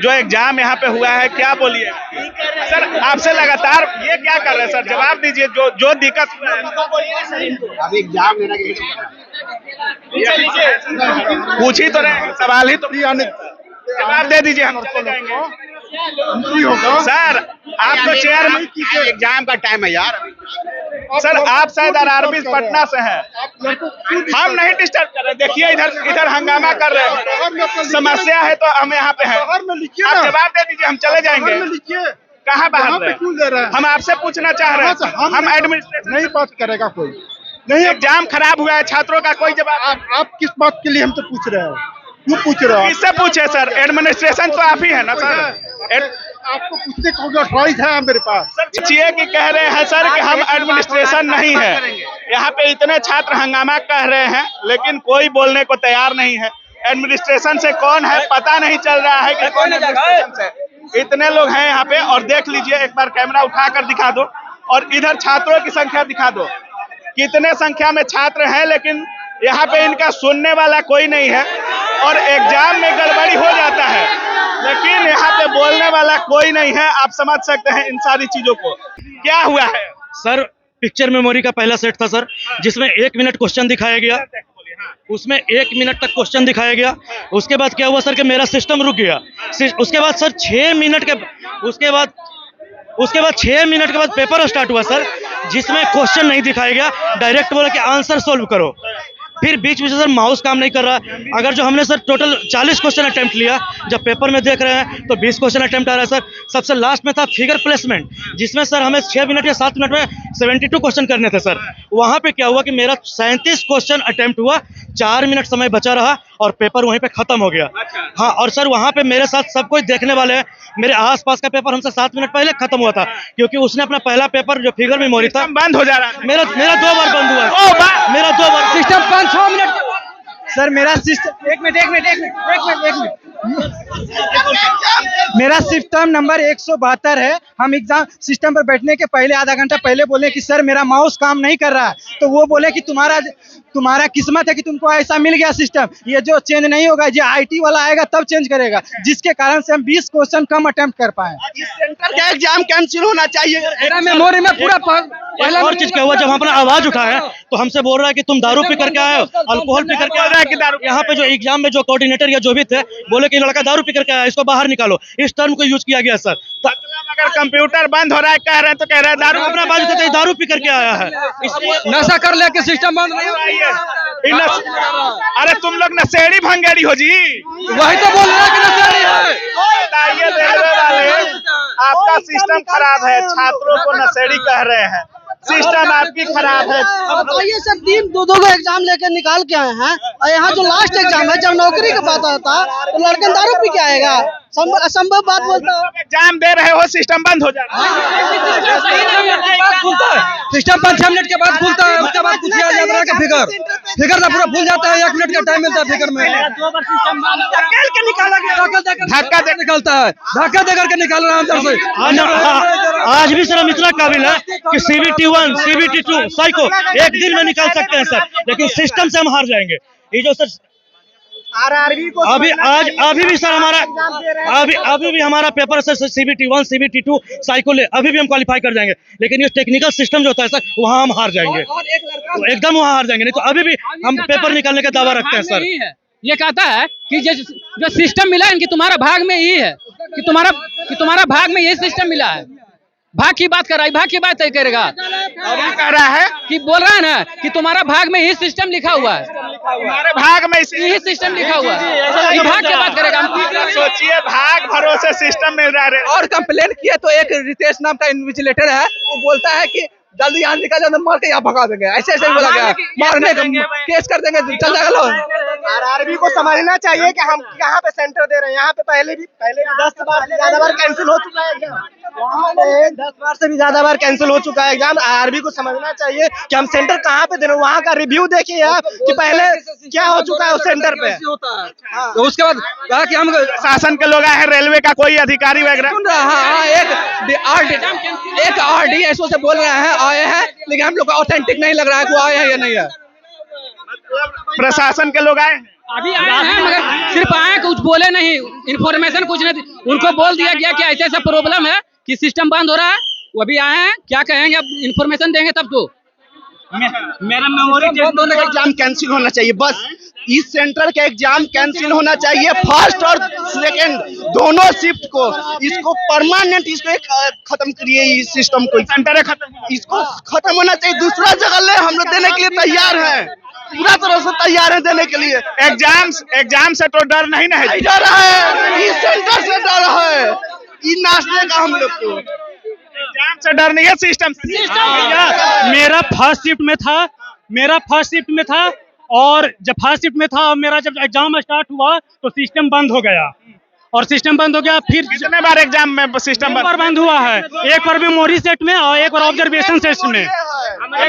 जो एग्जाम यहाँ पे हुआ है, क्या बोलिए सर? आपसे लगातार ये क्या कर रहे हैं सर? जवाब दीजिए, जो दिक्कत हुआ है। अभी एग्जाम लेना के पूछ ही तो रहे हैं, सवाल ही तो जवाब दे दीजिए, हम चले जाएंगे सर। आप तो चेयर में एग्जाम का टाइम है यार। सर, आप शायद आरआरबी पटना से हैं। हम नहीं डिस्टर्ब कर रहे, देखिए इधर हंगामा कर रहे हैं। समस्या है तो हम यहाँ पे हैं। आप जवाब दे दीजिए, हम चले जाएंगे। कहाँ बाहर? हम आपसे पूछना चाह रहे हैं। हम एडमिनिस्ट्रेशन नहीं बात करेगा कोई नहीं। एग्जाम खराब हुआ है, छात्रों का कोई जवाब। आप किस बात के लिए हमसे पूछ रहे हैं? क्यों पूछ रहे हो? किससे पूछे सर? एडमिनिस्ट्रेशन तो आप ही है ना सर? आपको पूछने का राइट है मेरे पास। सर पूछिए कि कह रहे हैं सर कि हम एडमिनिस्ट्रेशन नहीं है। यहाँ पे इतने छात्र हंगामा कह रहे हैं, लेकिन कोई बोलने को तैयार नहीं है। एडमिनिस्ट्रेशन से कौन है पता नहीं चल रहा है कि कौन एडमिनिस्ट्रेशन से। इतने लोग हैं यहाँ पे, और देख लीजिए, एक बार कैमरा उठाकर दिखा दो, और इधर छात्रों की संख्या दिखा दो। कितने संख्या में छात्र हैं, लेकिन यहाँ पे इनका सुनने वाला कोई नहीं है। और एग्जाम में गड़बड़ी हो जाता है, लेकिन यहाँ पे बोलने वाला कोई नहीं है। आप समझ सकते हैं इन सारी चीजों को। क्या हुआ है सर? पिक्चर मेमोरी का पहला सेट था सर, जिसमें 1 मिनट क्वेश्चन दिखाया गया। उसमें 1 मिनट तक क्वेश्चन दिखाया गया। उसके बाद क्या हुआ सर कि मेरा सिस्टम रुक गया। उसके बाद सर 6 मिनट के उसके बाद 6 मिनट के बाद पेपर स्टार्ट हुआ सर, जिसमें क्वेश्चन नहीं दिखाया गया। डायरेक्ट बोला कि आंसर सोल्व करो। फिर बीच में सर माउस काम नहीं कर रहा। अगर जो हमने सर टोटल 40 क्वेश्चन अटेम्प्ट लिया, जब पेपर में देख रहे हैं तो 20 क्वेश्चन अटेम्प्ट आ रहा है सर। सबसे लास्ट में था फिगर प्लेसमेंट, जिसमें सर हमें 6 मिनट या 7 मिनट में 72 क्वेश्चन करने थे सर। वहां पे क्या हुआ कि मेरा 37 क्वेश्चन अटेम्प्ट हुआ, 4 मिनट समय बचा रहा और पेपर वहीं पे खत्म हो गया। हाँ, और सर वहां पे मेरे साथ सब कोई देखने वाले हैं। मेरे आसपास का पेपर हमसे 7 मिनट पहले खत्म हुआ था, क्योंकि उसने अपना पहला पेपर जो फिगर मेमोरी था बंद हो जा रहा है। मेरा 2 बार बंद हुआ है। मेरा 2 बार सिस्टम 5-6 मिनट सर। मेरा सिस्टम एक मिनट मेरा सिस्टम नंबर 172 है। हम एग्जाम सिस्टम पर बैठने के पहले आधा घंटा पहले बोले कि सर मेरा माउस काम नहीं कर रहा है, तो वो बोले कि तुम्हारा किस्मत है कि तुमको ऐसा मिल गया सिस्टम, ये जो चेंज नहीं होगा, ये आईटी वाला आएगा तब चेंज करेगा, जिसके कारण से हम 20 क्वेश्चन कम अटेम्प्ट कर पाए। इस सेंटर का एग्जाम कैंसिल होना चाहिए। मेमोरी में पूरा पहला और चीज क्या हुआ, जब अपना आवाज उठाया तो हमसे बोल रहा है कि तुम दारू पी करके आए हो, अल्कोहल पी करके आए हो। यहाँ पे जो एग्जाम में जो कोऑर्डिनेटर या जो भी थे, बोले कि लड़का दारू पी करके आया, इसको बाहर निकालो। इस टर्म को यूज किया गया सर। अगर कंप्यूटर बंद हो रहा है कह रहे हैं, तो कह रहे हैं दारू अपना बाजू से दारू पी करके आया है, इसलिए नशा कर लेके सिस्टम बंद नहीं। अरे तुम लोग नशेड़ी भंगेड़ी हो जी। वही तो बोल रहा है कि नशेड़ी है। बताइए रेलवे वाले, आपका सिस्टम खराब है, छात्रों को नशेड़ी कह रहे हैं। सिस्टम आपकी खराब है। बताइए सर, 2 एग्जाम लेकर निकाल के आए हैं, और यहाँ जो लास्ट एग्जाम है, जब नौकरी की बात आता है तो लड़के दारू पी के आएगा। असंभव बात बोलता है। एग्जाम दे रहे हो, सिस्टम बंद हो जाता है। सिस्टम 5-6 मिनट के बाद खुलता है, उसके बाद कुछ फिगर ना पूरा भूल जाता है। 1 मिनट का टाइम मिलता है फिगर में। धक्का दे निकलता है, धक्का दे करके निकाल रहा है अंदर से। आज भी सर हम इतना काबिल है कि CBT 1 CBT 2 साइको एक दिन में निकाल सकते हैं सर, लेकिन सिस्टम से हम हार जाएंगे। ये जो सर आरआरबी को अभी भी सर अभी भी हमारा paper sir CBT 1 CBT 2 psycho अभी भी हम क्वालिफाई कर जाएंगे, लेकिन ये टेक्निकल सिस्टम जो होता है सर, वहाँ हम हार जाएंगे। एकदम वहाँ हार जाएंगे, नहीं तो अभी भी हम पेपर निकालने का दावा रखते हैं सर। ये कहता है कि जो सिस्टम मिला है कि तुम्हारा भाग में यही है, कि तुम्हारा भाग में यही सिस्टम मिला है। भाग की बात कर रहा है, भाग की बात तय करेगा। और ये कह रहा है कि बोल रहा है ना कि तुम्हारा भाग में यही सिस्टम लिखा हुआ है, तुम्हारे भाग में यही सिस्टम लिखा हुआ है। ये भाग की बात करेगा। सोचिए, भाग भरोसे सिस्टम मिल रहा है। और कंप्लेन किया तो एक रितेश नाम का इन्विजिलेटर है, वो बोलता है कि जल्दी यहाँ निकल जाओ, मार के यहाँ भगा देंगे। ऐसे बोला गया, मारने का केस कर देंगे, चल जाएगा लोग। आरआरबी को समझना चाहिए कि हम यहाँ पे सेंटर दे रहे हैं। यहाँ पे पहले भी 10 बार से ज्यादा बार कैंसिल हो चुका है एग्जाम। 10 बार से भी ज्यादा बार कैंसिल हो चुका है एग्जाम। आरआरबी को समझना चाहिए कि हम सेंटर कहाँ पे दे रहे हैं। वहाँ का रिव्यू देखिए आप कि पहले क्या हो चुका है उस सेंटर पे। तो उसके बाद कहा कि हम शासन के लोग आए हैं, रेलवे का कोई अधिकारी वगैरह। एक RDSO से बोल रहे हैं आए हैं, लेकिन हम लोग को ऑथेंटिक नहीं लग रहा है कि वो आए हैं या नहीं है। प्रशासन के लोग आए हैं। अभी आए हैं मगर सिर्फ आए कुछ बोले नहीं, इन्फॉर्मेशन कुछ नहीं, उनको बोल दिया गया कि ऐसा ऐसा प्रॉब्लम है कि सिस्टम बंद हो रहा है। वो अभी आए हैं, क्या कहेंगे, अब इन्फॉर्मेशन देंगे तब तो। मेरा मेमोरी दोनों का एग्जाम कैंसिल होना चाहिए, बस इस सेंटर का एग्जाम कैंसिल होना चाहिए, फर्स्ट और सेकंड दोनों शिफ्ट को। इसको परमानेंट इसको एक खत्म करिए, इस सिस्टम को, सेंटर खत्म, इसको खत्म होना चाहिए। दूसरा जगह ले, हम लोग देने के लिए तैयार हैं, पूरा तरह से तैयार है देने के लिए। एग्जाम से तो डर नहीं ना है, डर है, इस सेंटर से डर है, ये नाचने का हम लोग को एग्जाम से डर नहीं है, सिस्टम से। मेरा फर्स्ट शिफ्ट में था और जब फर्स्ट शिफ्ट में था और मेरा जब एग्जाम स्टार्ट हुआ तो सिस्टम बंद हो गया, और सिस्टम बंद हो गया। फिर कितने बार एग्जाम में सिस्टम बार बंद हुआ है, एक बार मेमोरी सेट में और एक बार ऑब्जर्वेशन सेट में।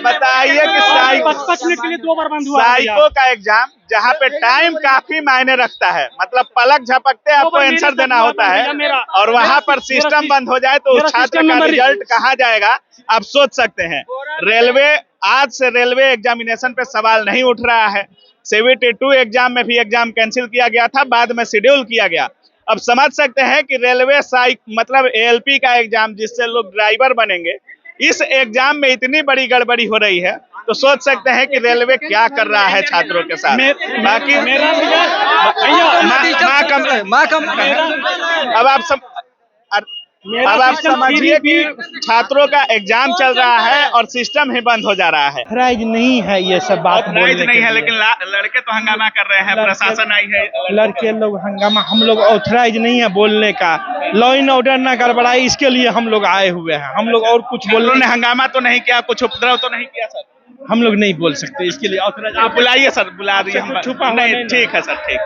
बताइए कि 5 मिनट के लिए 2 बार बंद हुआ है। साइको का एग्जाम जहाँ पे टाइम काफी मायने रखता है, मतलब पलक झपकते आपको आंसर देना होता है, और वहाँ पर सिस्टम बंद हो जाए तो उस छात्र का रिजल्ट कहाँ जाएगा आप सोच सकते हैं। आज से रेलवे एग्जामिनेशन पे सवाल नहीं उठ रहा है। CBT2 एग्जाम में भी एग्जाम कैंसिल किया गया था, बाद में शेड्यूल किया गया। अब समझ सकते हैं कि रेलवे मतलब ALP का एग्जाम जिससे लोग ड्राइवर बनेंगे, इस एग्जाम में इतनी बड़ी गड़बड़ी हो रही है, तो सोच सकते हैं कि रेलवे क्या कर रहा है छात्रों के साथ। बाकी अब आप समझिए कि छात्रों का एग्जाम चल रहा है और सिस्टम ही बंद हो जा रहा है। ऑथराइज नहीं है ये सब बात, ऑथराइज नहीं है, लेकिन लड़के तो हंगामा कर रहे हैं, प्रशासन आई है, लड़के लोग हंगामा, हम लोग ऑथराइज नहीं है बोलने का। लॉ एंड ऑर्डर ना गड़बड़ाए, इसके लिए हम लोग आए हुए हैं। हम लोग और कुछ बोलने ने हंगामा तो नहीं किया, कुछ उपद्रव तो नहीं किया सर? हम लोग नहीं बोल सकते, इसके लिए ऑथराइज आप बुलाइए सर, बुला दिए हम। छुपा हुआ नहीं, ठीक है सर, ठीक।